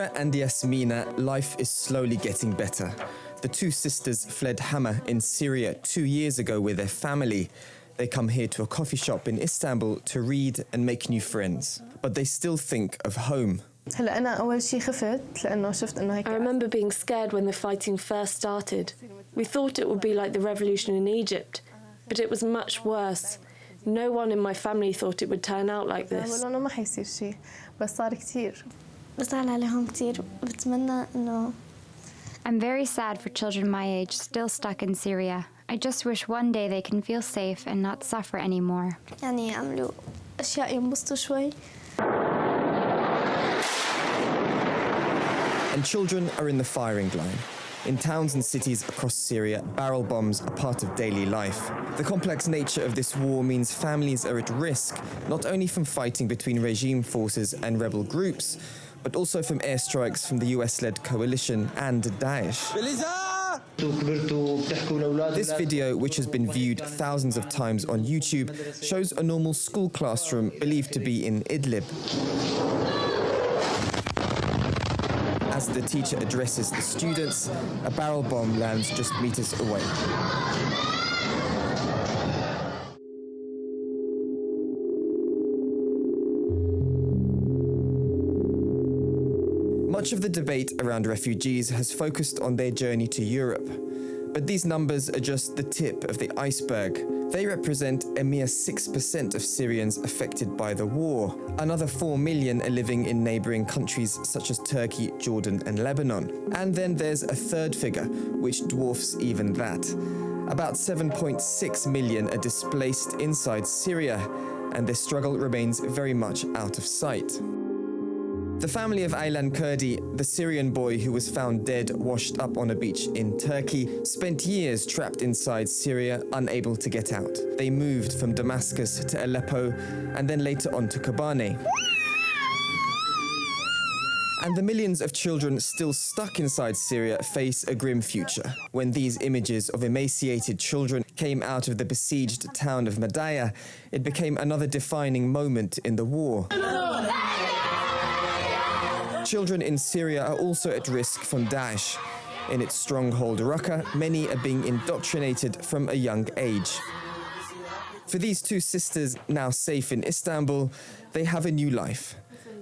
Mira and Yasmina, life is slowly getting better. The two sisters fled Hama in Syria 2 years ago with their family. They come here to a coffee shop in Istanbul to read and make new friends. But they still think of home. I remember being scared when the fighting first started. We thought it would be like the revolution in Egypt, but it was much worse. No one in my family thought it would turn out like this. I'm very sad for children my age still stuck in Syria. I just wish one day they can feel safe and not suffer anymore. And children are in the firing line. In towns and cities across Syria, barrel bombs are part of daily life. The complex nature of this war means families are at risk, not only from fighting between regime forces and rebel groups, but also from airstrikes from the US-led coalition and Daesh. This video, which has been viewed thousands of times on YouTube, shows a normal school classroom believed to be in Idlib. As the teacher addresses the students, a barrel bomb lands just meters away. Much of the debate around refugees has focused on their journey to Europe. But these numbers are just the tip of the iceberg. They represent a mere 6% of Syrians affected by the war. Another 4 million are living in neighboring countries such as Turkey, Jordan, and Lebanon. And then there's a third figure, which dwarfs even that. About 7.6 million are displaced inside Syria, and their struggle remains very much out of sight. The family of Aylan Kurdi, the Syrian boy who was found dead washed up on a beach in Turkey, spent years trapped inside Syria, unable to get out. They moved from Damascus to Aleppo and then later on to Kobane. And the millions of children still stuck inside Syria face a grim future. When these images of emaciated children came out of the besieged town of Madaya, it became another defining moment in the war. Children in Syria are also at risk from Daesh. In its stronghold Raqqa, many are being indoctrinated from a young age. For these two sisters, now safe in Istanbul, they have a new life.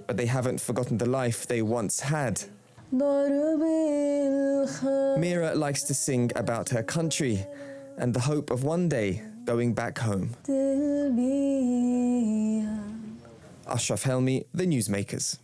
But they haven't forgotten the life they once had. Mira likes to sing about her country and the hope of one day going back home. Ashraf Helmi, The Newsmakers.